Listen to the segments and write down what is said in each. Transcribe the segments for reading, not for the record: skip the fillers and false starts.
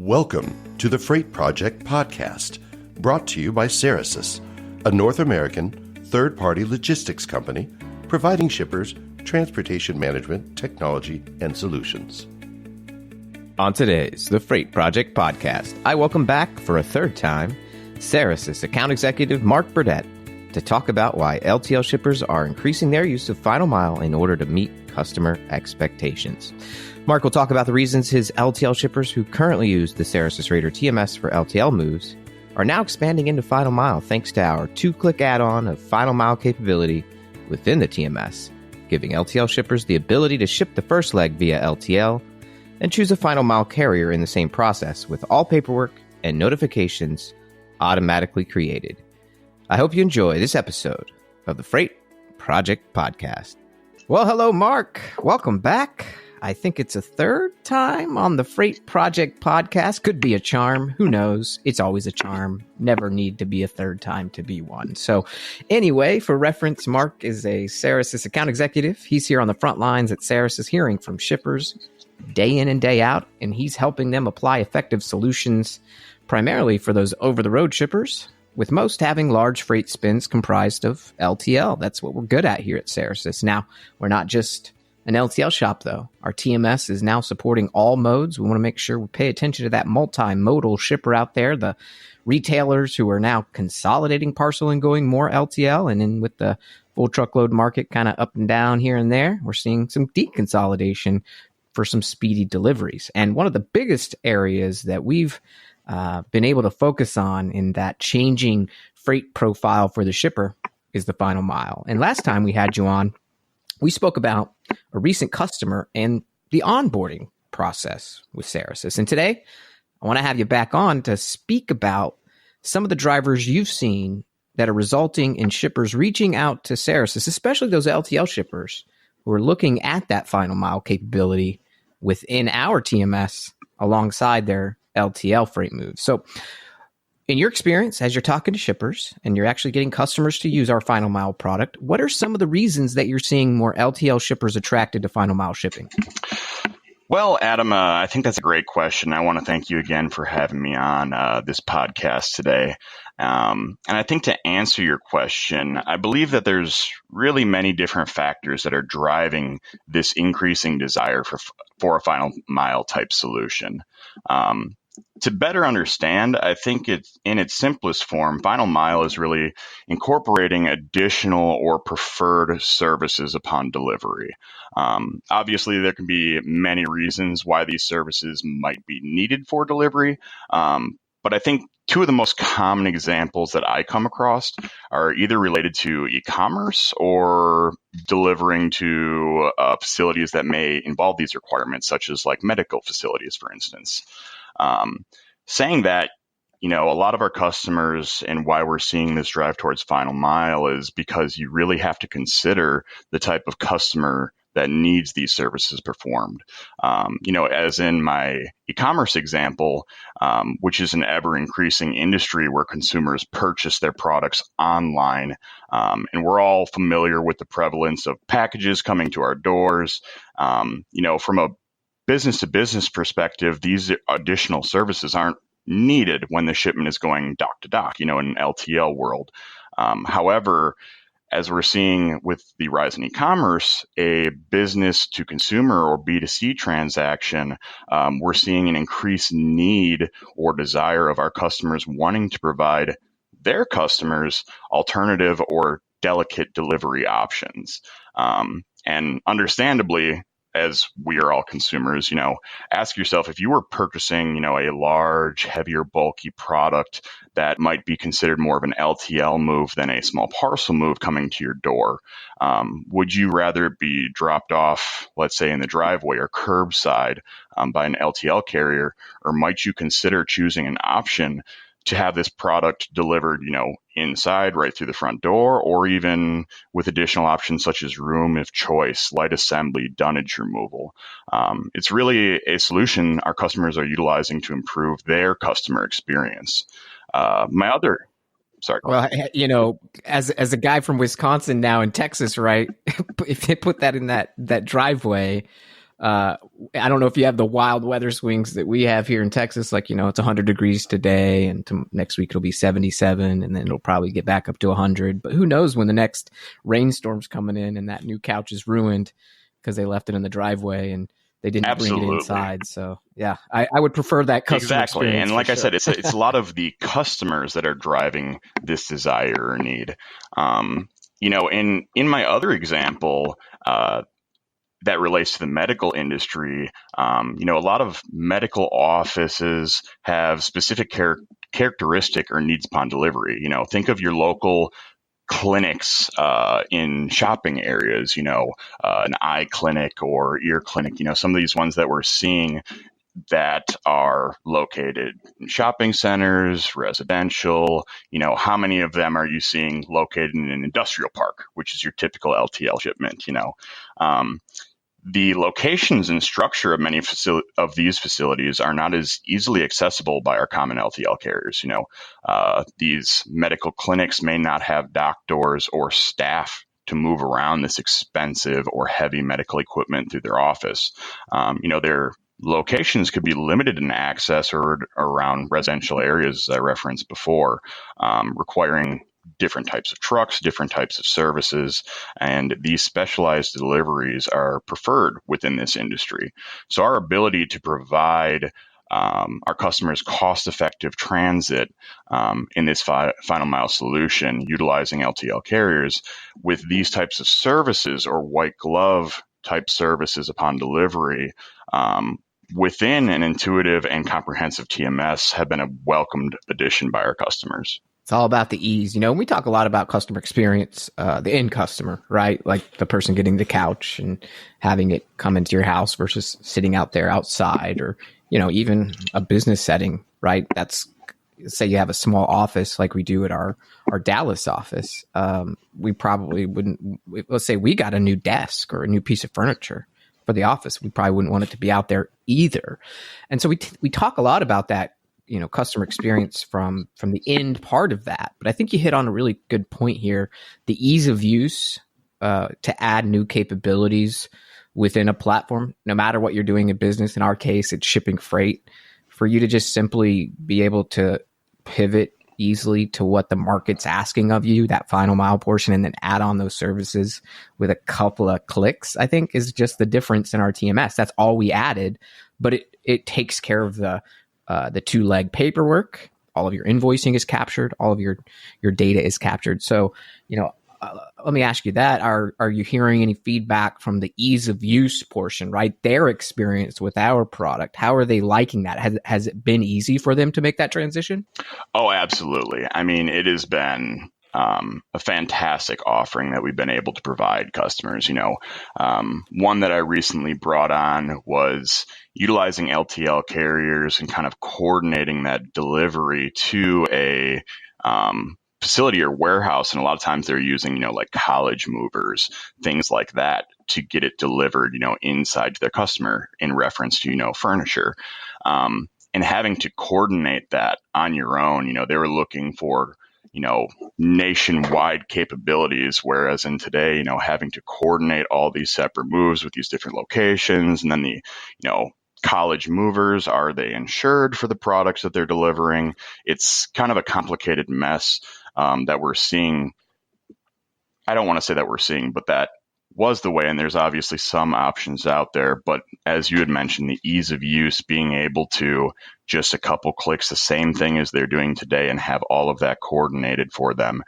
Welcome to the Freight Project Podcast, brought to you by Cerasis, a North American third-party logistics company providing shippers transportation management, technology, and solutions. On today's The Freight Project Podcast, I welcome back for a third time Cerasis Account Executive Mark Burdette to talk about why LTL shippers are increasing their use of final mile in order to meet customer expectations. Mark will talk about the reasons his LTL shippers who currently use the Cerasis Raider TMS for LTL moves are now expanding into final mile thanks to our two-click add-on of final mile capability within the TMS, giving LTL shippers the ability to ship the first leg via LTL and choose a final mile carrier in the same process with all paperwork and notifications automatically created. I hope you enjoy this episode of the Freight Project Podcast. Well, hello, Mark. Welcome back. I think it's a third time on the Freight Project Podcast. Could be a charm. Who knows? It's always a charm. Never need to be a third time to be one. So anyway, for reference, Mark is a Cerasis Account Executive. He's here on the front lines at Cerasis, hearing from shippers day in and day out, and he's helping them apply effective solutions primarily for those over-the-road shippers, with most having large freight spins comprised of LTL. That's what we're good at here at Cerasis. Now, we're not just an LTL shop, though. Our TMS is now supporting all modes. We want to make sure we pay attention to that multimodal shipper out there, the retailers who are now consolidating parcel and going more LTL. And then with the full truckload market kind of up and down here and there, we're seeing some deconsolidation for some speedy deliveries. And one of the biggest areas that we've been able to focus on in that changing freight profile for the shipper is the final mile. And last time we had you on, we spoke about a recent customer and the onboarding process with Cerasis. And today, I want to have you back on to speak about some of the drivers you've seen that are resulting in shippers reaching out to Cerasis, especially those LTL shippers who are looking at that final mile capability within our TMS alongside their LTL freight moves. So in your experience, as you're talking to shippers and you're actually getting customers to use our final mile product, what are some of the reasons that you're seeing more LTL shippers attracted to final mile shipping? Well, Adam, I think that's a great question. I want to thank you again for having me on this podcast today. And I think to answer your question, I believe that there's really many different factors that are driving this increasing desire for a final mile type solution. To better understand, I think it's in its simplest form, final mile is really incorporating additional or preferred services upon delivery. Obviously, there can be many reasons why these services might be needed for delivery, but I think two of the most common examples that I come across are either related to e-commerce or delivering to facilities that may involve these requirements, such as like medical facilities, for instance. Saying that, a lot of our customers and why we're seeing this drive towards final mile is because you really have to consider the type of customer that needs these services performed. As in my e-commerce example, which is an ever increasing industry where consumers purchase their products online. And we're all familiar with the prevalence of packages coming to our doors. From a business to business perspective, these additional services aren't needed when the shipment is going dock to dock, in an LTL world. However, as we're seeing with the rise in e-commerce, a business to consumer or B2C transaction, we're seeing an increased need or desire of our customers wanting to provide their customers alternative or delicate delivery options. And understandably, as we are all consumers, ask yourself if you were purchasing, a large, heavier, bulky product that might be considered more of an LTL move than a small parcel move coming to your door. Would you rather it be dropped off, let's say in the driveway or curbside by an LTL carrier, or might you consider choosing an option to have this product delivered, inside right through the front door, or even with additional options such as room of choice, light assembly, dunnage removal. It's really a solution our customers are utilizing to improve their customer experience. Sorry. Well, as a guy from Wisconsin now in Texas, right? If they put that in that driveway, I don't know if you have the wild weather swings that we have here in Texas. Like, it's 100 degrees today, and next week it'll be 77, and then it'll probably get back up to 100. But who knows when the next rainstorm's coming in and that new couch is ruined because they left it in the driveway and they didn't bring it inside. So yeah, I would prefer that customer experience. And like I said, it's a lot of the customers that are driving this desire or need. In my other example, that relates to the medical industry, a lot of medical offices have specific characteristic or needs upon delivery. Think of your local clinics in shopping areas, an eye clinic or ear clinic, some of these ones that we're seeing that are located in shopping centers, residential, how many of them are you seeing located in an industrial park, which is your typical LTL shipment, The locations and structure of many of these facilities are not as easily accessible by our common LTL carriers. These medical clinics may not have doctors or staff to move around this expensive or heavy medical equipment through their office. Their locations could be limited in access or around residential areas, as I referenced before, requiring different types of trucks, different types of services, and these specialized deliveries are preferred within this industry. So our ability to provide our customers cost-effective transit in this final mile solution, utilizing LTL carriers with these types of services or white glove type services upon delivery, within an intuitive and comprehensive TMS have been a welcomed addition by our customers. It's all about the ease. We talk a lot about customer experience, the end customer, right? Like the person getting the couch and having it come into your house versus sitting out there outside, or, even a business setting, right? Say you have a small office like we do at our Dallas office. We probably wouldn't, let's say we got a new desk or a new piece of furniture for the office. We probably wouldn't want it to be out there either. And so we talk a lot about that, customer experience from the end part of that. But I think you hit on a really good point here. The ease of use to add new capabilities within a platform, no matter what you're doing in business. In our case, it's shipping freight. For you to just simply be able to pivot easily to what the market's asking of you, that final mile portion, and then add on those services with a couple of clicks, I think is just the difference in our TMS. That's all we added, but it takes care of the two-leg paperwork. All of your invoicing is captured. All of your data is captured. So, let me ask you that. Are you hearing any feedback from the ease of use portion, right? Their experience with our product. How are they liking that? Has it been easy for them to make that transition? Oh, absolutely. I mean, it has been a fantastic offering that we've been able to provide customers. One that I recently brought on was utilizing LTL carriers and kind of coordinating that delivery to a facility or warehouse. And a lot of times they're using, like college movers, things like that, to get it delivered, inside to their customer in reference to, furniture. And having to coordinate that on your own, they were looking for nationwide capabilities, whereas in today, having to coordinate all these separate moves with these different locations, and then the, college movers, are they insured for the products that they're delivering? It's kind of a complicated mess that we're seeing. I don't want to say that we're seeing, but that was the way, and there's obviously some options out there. But as you had mentioned, the ease of use, being able to just a couple clicks, the same thing as they're doing today, and have all of that coordinated for them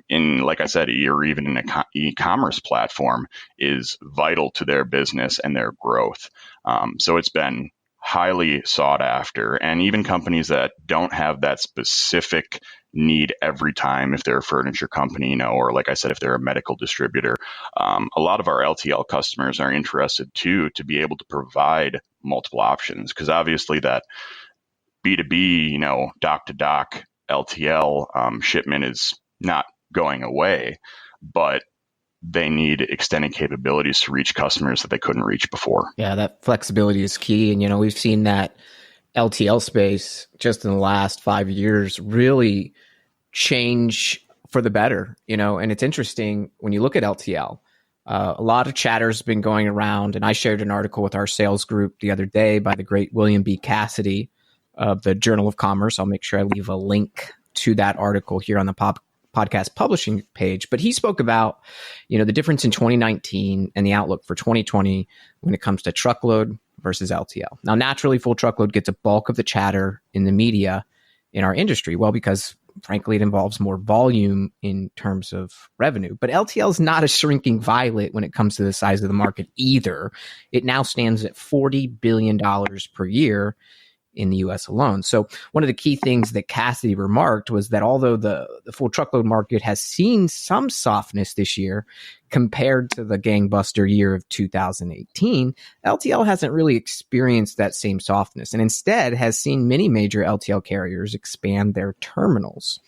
in, like I said, or even in an e-commerce platform, is vital to their business and their growth. So it's been highly sought after, and even companies that don't have that specific need every time, if they're a furniture company, or like I said, if they're a medical distributor, a lot of our LTL customers are interested too, to be able to provide multiple options, because obviously that B2B, dock to dock LTL shipment is not going away, but they need extended capabilities to reach customers that they couldn't reach before. Yeah, that flexibility is key. And, we've seen that LTL space just in the last 5 years really change for the better, and it's interesting when you look at LTL, A lot of chatter has been going around, and I shared an article with our sales group the other day by the great William B. Cassidy of the Journal of Commerce. I'll make sure I leave a link to that article here on the podcast publishing page. But he spoke about, the difference in 2019 and the outlook for 2020 when it comes to truckload versus LTL. Now, naturally, full truckload gets a bulk of the chatter in the media in our industry. Well, because frankly, it involves more volume in terms of revenue. But LTL is not a shrinking violet when it comes to the size of the market either. It now stands at $40 billion per year in the U.S. alone. So one of the key things that Cassidy remarked was that although the full truckload market has seen some softness this year compared to the gangbuster year of 2018, LTL hasn't really experienced that same softness and instead has seen many major LTL carriers expand their terminals.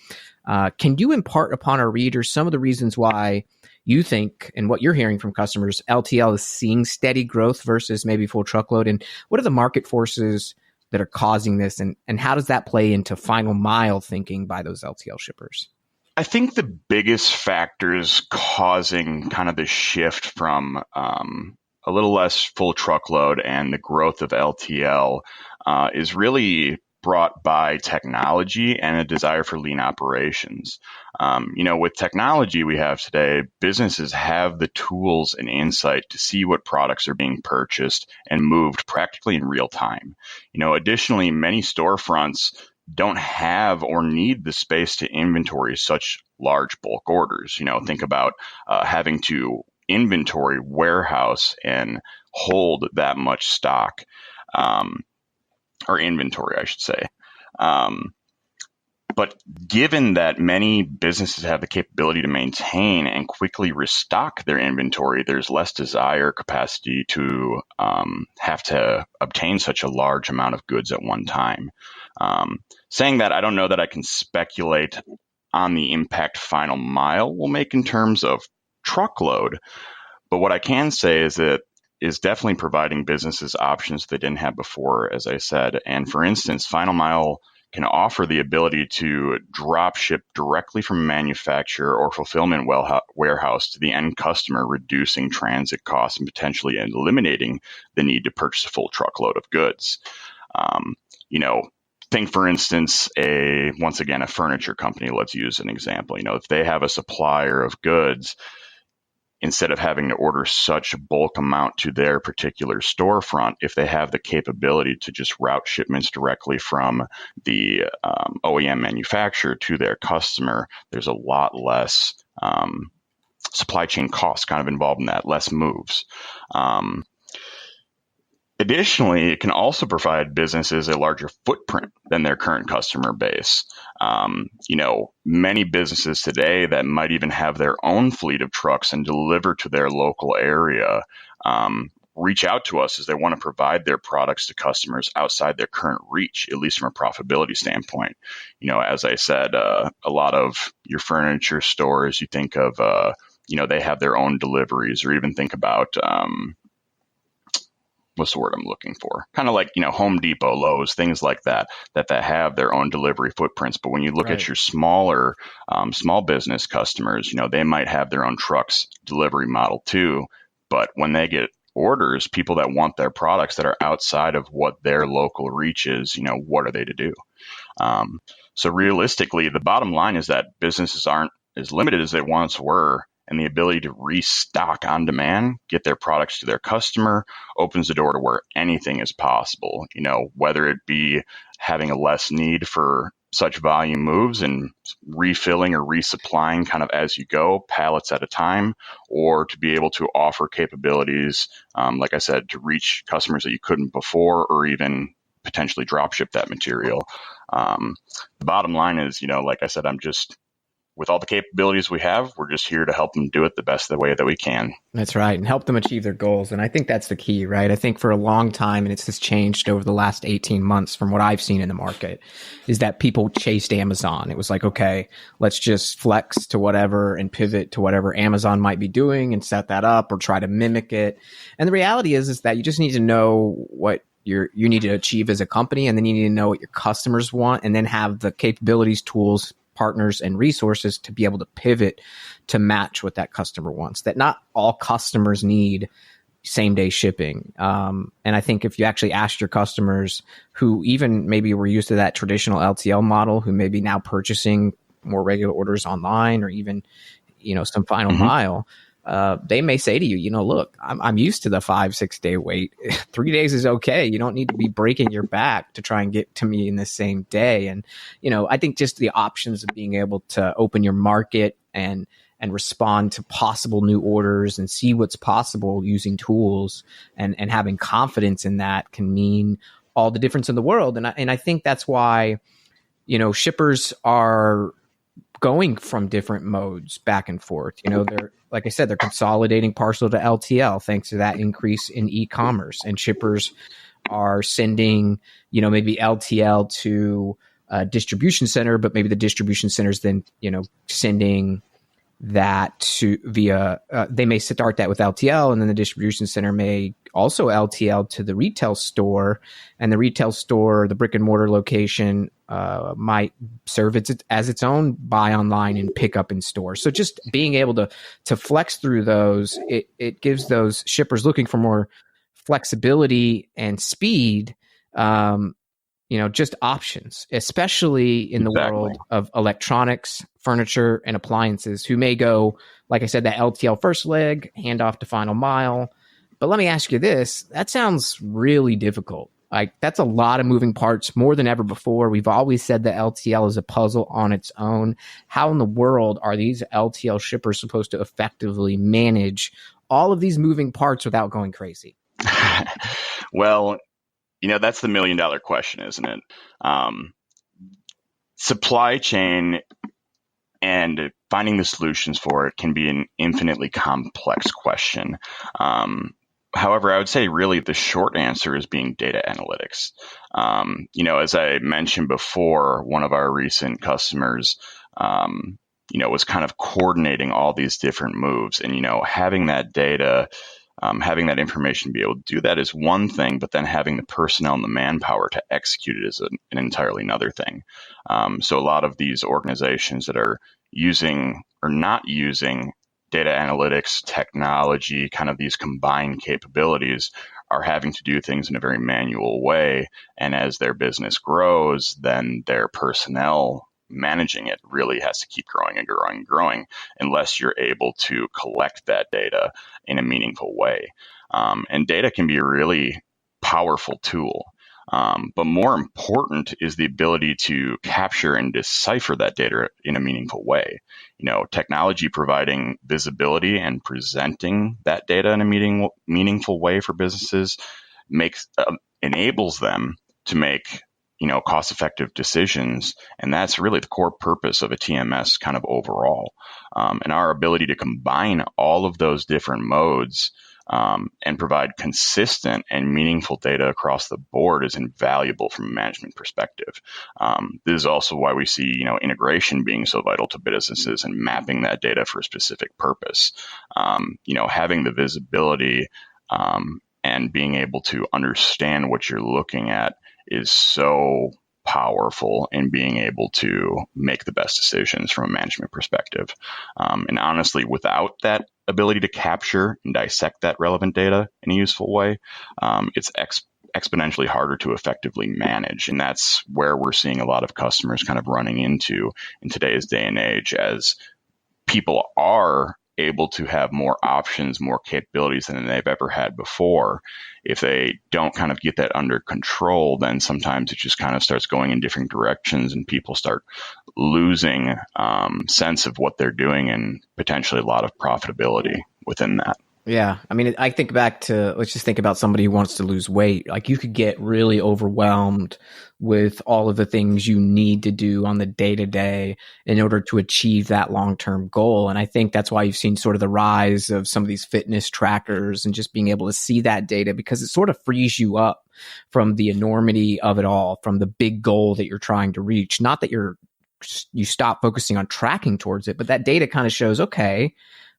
Can you impart upon our readers some of the reasons why you think, and what you're hearing from customers, LTL is seeing steady growth versus maybe full truckload? And what are the market forces that are causing this, and how does that play into final mile thinking by those LTL shippers? I think the biggest factors causing kind of the shift from a little less full truckload and the growth of LTL is really brought by technology and a desire for lean operations. With technology we have today, businesses have the tools and insight to see what products are being purchased and moved practically in real time. Additionally, many storefronts don't have or need the space to inventory such large bulk orders. Think about having to inventory, warehouse, and hold that much stock. Or inventory, I should say. But given that many businesses have the capability to maintain and quickly restock their inventory, there's less desire capacity to have to obtain such a large amount of goods at one time. Saying that, I don't know that I can speculate on the impact final mile will make in terms of truckload. But what I can say is that is definitely providing businesses options they didn't have before, as I said. And for instance, final mile can offer the ability to drop ship directly from a manufacturer or fulfillment warehouse to the end customer, reducing transit costs and potentially eliminating the need to purchase a full truckload of goods. Think, for instance, once again, a furniture company. Let's use an example. If they have a supplier of goods, instead of having to order such a bulk amount to their particular storefront, if they have the capability to just route shipments directly from the OEM manufacturer to their customer, there's a lot less supply chain costs kind of involved in that, less moves. Additionally, it can also provide businesses a larger footprint than their current customer base. Many businesses today that might even have their own fleet of trucks and deliver to their local area reach out to us as they want to provide their products to customers outside their current reach, at least from a profitability standpoint. As I said, a lot of your furniture stores, you think of, they have their own deliveries, or even think about what's the word I'm looking for? Kind of like, Home Depot, Lowe's, things like that have their own delivery footprints. But when you look at your smaller, small business customers, they might have their own trucks delivery model too. But when they get orders, people that want their products that are outside of what their local reach is, what are they to do? So realistically, the bottom line is that businesses aren't as limited as they once were. And the ability to restock on demand, get their products to their customer, opens the door to where anything is possible. Whether it be having a less need for such volume moves and refilling or resupplying kind of as you go, pallets at a time, or to be able to offer capabilities, like I said, to reach customers that you couldn't before, or even potentially drop ship that material. The bottom line is, like I said, with all the capabilities we have, we're just here to help them do it the best the way that we can. That's right. And help them achieve their goals. And I think that's the key, right? I think for a long time, and it's just changed over the last 18 months from what I've seen in the market, is that people chased Amazon. It was like, okay, let's just flex to whatever and pivot to whatever Amazon might be doing and set that up or try to mimic it. And the reality is that you just need to know what you need to achieve as a company, and then you need to know what your customers want, and then have the capabilities, tools, partners and resources to be able to pivot to match what that customer wants. That not all customers need same day shipping. And I think if you actually asked your customers who even maybe were used to that traditional LTL model, who maybe now purchasing more regular orders online or even, some final mile, they may say to you, look, I'm used to the 5-6 day wait. 3 days is okay. You don't need to be breaking your back to try and get to me in the same day. And, I think just the options of being able to open your market and respond to possible new orders and see what's possible using tools and having confidence in that can mean all the difference in the world. And I think that's why, shippers are going from different modes back and forth. They're, like I said, they're consolidating parcel to LTL thanks to that increase in e-commerce, and shippers are sending, maybe LTL to a distribution center, but maybe the distribution centers then, sending that to via, they may start that with LTL, and then the distribution center may also LTL to the retail store, and the retail store, the brick and mortar location, might serve as its own buy online and pick up in store. So just being able to flex through those, it gives those shippers looking for more flexibility and speed, just options, especially in the world of electronics, furniture, and appliances, who may go, like I said, that LTL first leg, hand off to final mile. But let me ask you this, that sounds really difficult. Like, that's a lot of moving parts, more than ever before. We've always said that LTL is a puzzle on its own. How in the world are these LTL shippers supposed to effectively manage all of these moving parts without going crazy? Well, that's the $1 million question, isn't it? Supply chain and finding the solutions for it can be an infinitely complex question. However, I would say really the short answer is being data analytics. As I mentioned before, one of our recent customers, was kind of coordinating all these different moves, and, having that data, having that information to be able to do that is one thing, but then having the personnel and the manpower to execute it is an entirely another thing. So a lot of these organizations that are using or not using data analytics, technology, kind of these combined capabilities, are having to do things in a very manual way. And as their business grows, then their personnel managing it really has to keep growing and growing and growing unless you're able to collect that data in a meaningful way. And data can be a really powerful tool. But more important is the ability to capture and decipher that data in a meaningful way. Technology providing visibility and presenting that data in a meaningful way for businesses enables them to make cost-effective decisions, and that's really the core purpose of a TMS kind of overall. And our ability to combine all of those different modes and provide consistent and meaningful data across the board is invaluable from a management perspective. This is also why we see, integration being so vital to businesses and mapping that data for a specific purpose. Having the visibility and being able to understand what you're looking at is so powerful in being able to make the best decisions from a management perspective. And honestly, without that ability to capture and dissect that relevant data in a useful way, it's exponentially harder to effectively manage. And that's where we're seeing a lot of customers kind of running into in today's day and age, as people are able to have more options, more capabilities than they've ever had before. If they don't kind of get that under control, then sometimes it just kind of starts going in different directions and people start losing sense of what they're doing and potentially a lot of profitability within that. Yeah. I mean, I think back to, let's just think about somebody who wants to lose weight. Like, you could get really overwhelmed with all of the things you need to do on the day to day in order to achieve that long-term goal. And I think that's why you've seen sort of the rise of some of these fitness trackers and just being able to see that data, because it sort of frees you up from the enormity of it all, from the big goal that you're trying to reach. Not that you stop focusing on tracking towards it, but that data kind of shows, okay,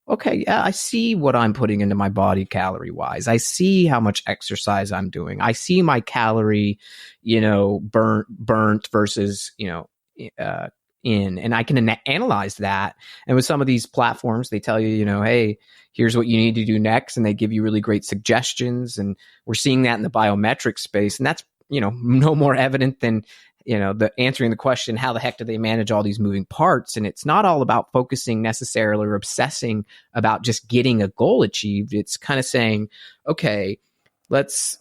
yeah, I see what I'm putting into my body calorie wise. I see how much exercise I'm doing. I see my calorie, burnt versus, in, and I can analyze that. And with some of these platforms, they tell you, hey, here's what you need to do next. And they give you really great suggestions. And we're seeing that in the biometric space. And that's, no more evident than, the answering the question, how the heck do they manage all these moving parts? And it's not all about focusing necessarily or obsessing about just getting a goal achieved. It's kind of saying, okay, let's,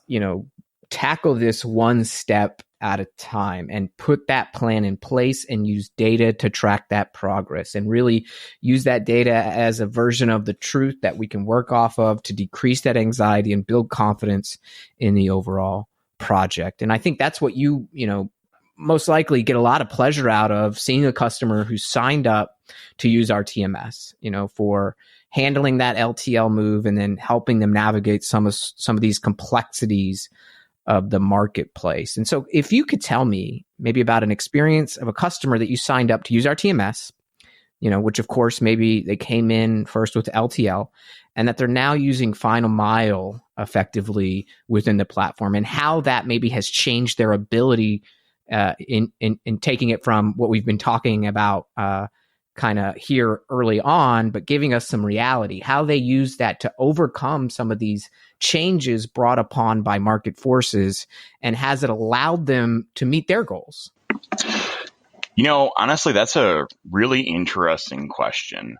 tackle this one step at a time and put that plan in place and use data to track that progress and really use that data as a version of the truth that we can work off of to decrease that anxiety and build confidence in the overall project. And I think that's what you most likely get a lot of pleasure out of, seeing a customer who signed up to use our TMS, for handling that LTL move and then helping them navigate some of these complexities of the marketplace. And so if you could tell me maybe about an experience of a customer that you signed up to use our TMS, which of course maybe they came in first with LTL and that they're now using final mile effectively within the platform, and how that maybe has changed their ability in taking it from what we've been talking about kind of here early on, but giving us some reality, how they use that to overcome some of these changes brought upon by market forces, and has it allowed them to meet their goals? Honestly, that's a really interesting question.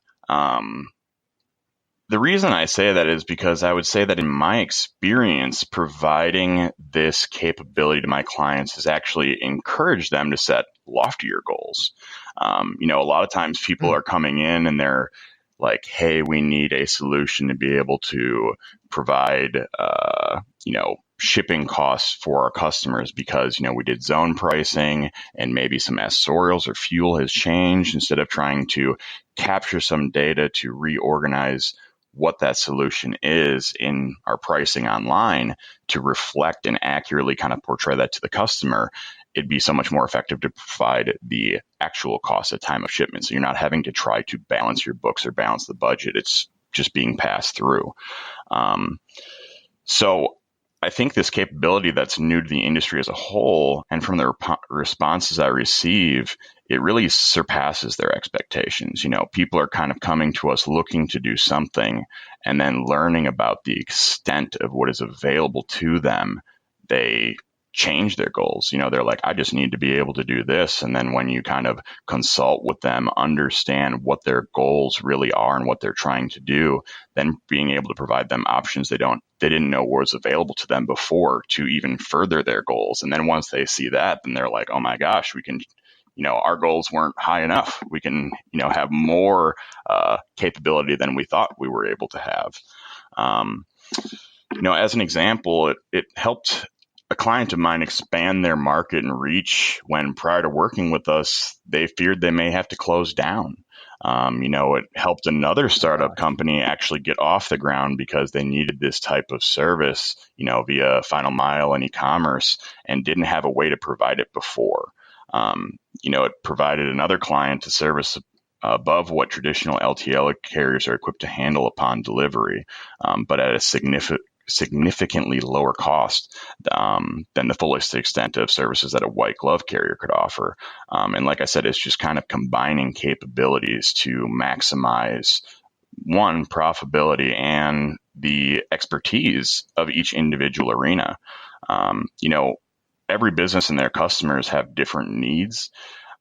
The reason I say that is because I would say that in my experience, providing this capability to my clients has actually encouraged them to set loftier goals. A lot of times people are coming in and they're like, hey, we need a solution to be able to provide, shipping costs for our customers because, we did zone pricing and maybe some accessorials or fuel has changed, instead of trying to capture some data to reorganize what that solution is in our pricing online to reflect and accurately kind of portray that to the customer. It'd be so much more effective to provide the actual cost at time of shipment. So you're not having to try to balance your books or balance the budget. It's just being passed through. So I think this capability that's new to the industry as a whole, and from the responses I receive, it really surpasses their expectations. People are kind of coming to us looking to do something, and then learning about the extent of what is available to them, they change their goals. They're like, I just need to be able to do this. And then when you kind of consult with them, understand what their goals really are and what they're trying to do, then being able to provide them options they didn't know was available to them before to even further their goals. And then once they see that, then they're like, oh my gosh, we can, our goals weren't high enough. We can, have more capability than we thought we were able to have. As an example, it helped a client of mine expand their market and reach when, prior to working with us, they feared they may have to close down. It helped another startup company actually get off the ground because they needed this type of service, via final mile and e-commerce, and didn't have a way to provide it before. It provided another client a service above what traditional LTL carriers are equipped to handle upon delivery, but at a significantly lower cost than the fullest extent of services that a white glove carrier could offer. And like I said, it's just kind of combining capabilities to maximize, one, profitability and the expertise of each individual arena. Every business and their customers have different needs.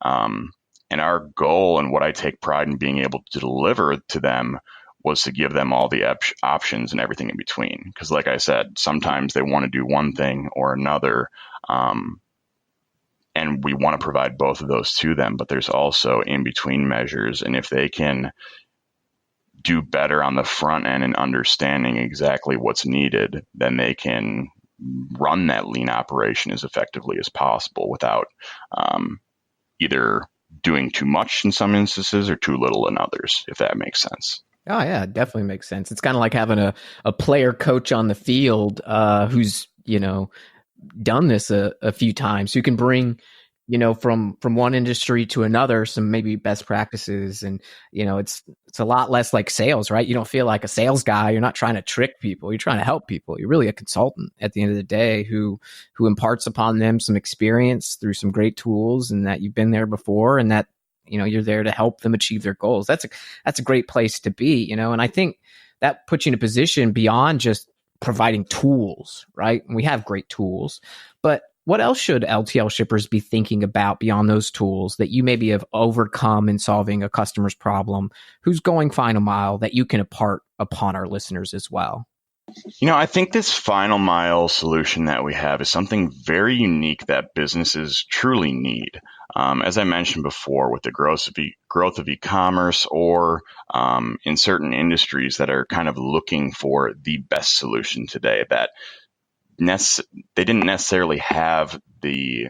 And our goal, and what I take pride in being able to deliver to them, was to give them all the options and everything in between. Because like I said, sometimes they want to do one thing or another, and we want to provide both of those to them, but there's also in-between measures. And if they can do better on the front end and understanding exactly what's needed, then they can run that lean operation as effectively as possible without either doing too much in some instances or too little in others, if that makes sense. Oh, yeah, it definitely makes sense. It's kind of like having a player coach on the field who's, done this a few times, who can bring, from one industry to another, some maybe best practices. And, it's a lot less like sales, right? You don't feel like a sales guy. You're not trying to trick people. You're trying to help people. You're really a consultant at the end of the day who imparts upon them some experience through some great tools, and that you've been there before, and that you're there to help them achieve their goals. That's a great place to be, and I think that puts you in a position beyond just providing tools, right? And we have great tools, but what else should LTL shippers be thinking about beyond those tools that you maybe have overcome in solving a customer's problem who's going final mile that you can impart upon our listeners as well? I think this final mile solution that we have is something very unique that businesses truly need. As I mentioned before, with the growth of e-commerce or in certain industries that are kind of looking for the best solution today, that they didn't necessarily have the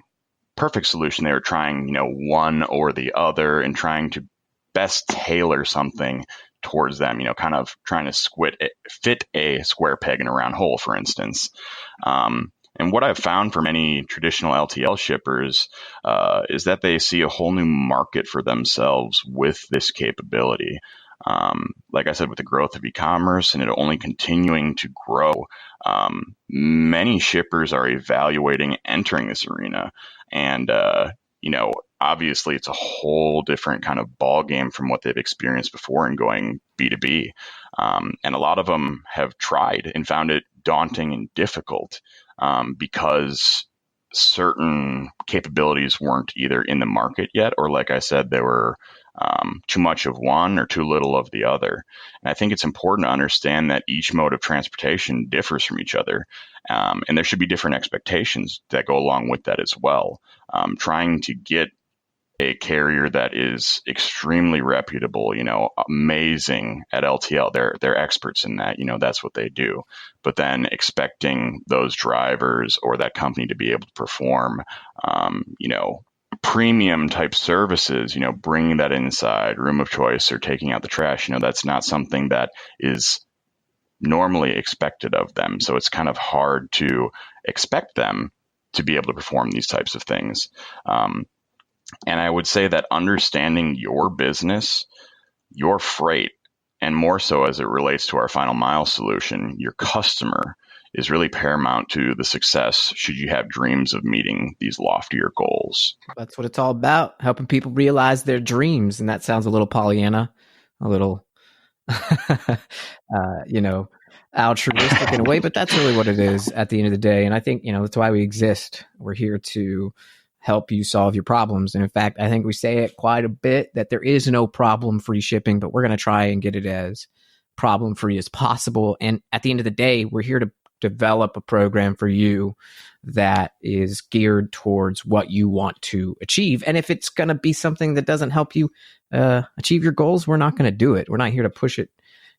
perfect solution. They were trying, one or the other and trying to best tailor something towards them, kind of trying to fit a square peg in a round hole, for instance. And what I've found for many traditional LTL shippers is that they see a whole new market for themselves with this capability. Like I said, with the growth of e-commerce and it only continuing to grow, many shippers are evaluating entering this arena. And, obviously it's a whole different kind of ball game from what they've experienced before in going B2B. And a lot of them have tried and found it daunting and difficult because certain capabilities weren't either in the market yet, or like I said, they were too much of one or too little of the other. And I think it's important to understand that each mode of transportation differs from each other. And there should be different expectations that go along with that as well. Trying to get a carrier that is extremely reputable, amazing at LTL. They're experts in that, that's what they do. But then expecting those drivers or that company to be able to perform, premium type services, bringing that inside room of choice or taking out the trash, that's not something that is normally expected of them. So it's kind of hard to expect them to be able to perform these types of things. And I would say that understanding your business, your freight, and more so as it relates to our final mile solution, your customer is really paramount to the success should you have dreams of meeting these loftier goals. That's what it's all about, helping people realize their dreams. And that sounds a little Pollyanna, a little, altruistic in a way, but that's really what it is at the end of the day. And I think, that's why we exist. We're here to help you solve your problems. And in fact, I think we say it quite a bit that there is no problem-free shipping, but we're going to try and get it as problem-free as possible. And at the end of the day, we're here to develop a program for you that is geared towards what you want to achieve. And if it's going to be something that doesn't help you achieve your goals, we're not going to do it. We're not here to push it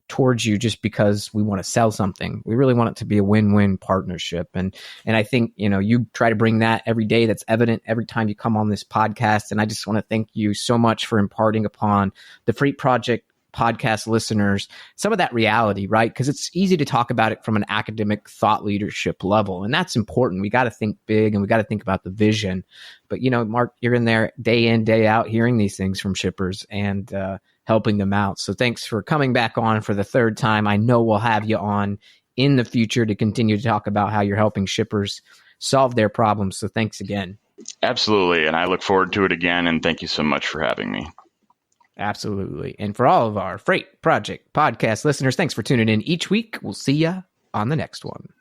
towards you just because we want to sell something. We really want it to be a win-win partnership. And I think, you try to bring that every day. That's evident every time you come on this podcast. And I just want to thank you so much for imparting upon the Freight Project podcast listeners some of that reality, right? Because it's easy to talk about it from an academic thought leadership level. And that's important. We got to think big and we got to think about the vision. But, Mark, you're in there day in, day out, hearing these things from shippers and helping them out. So thanks for coming back on for the third time. I know we'll have you on in the future to continue to talk about how you're helping shippers solve their problems. So thanks again. Absolutely. And I look forward to it again. And thank you so much for having me. Absolutely. And for all of our Freight Project podcast listeners, thanks for tuning in each week. We'll see you on the next one.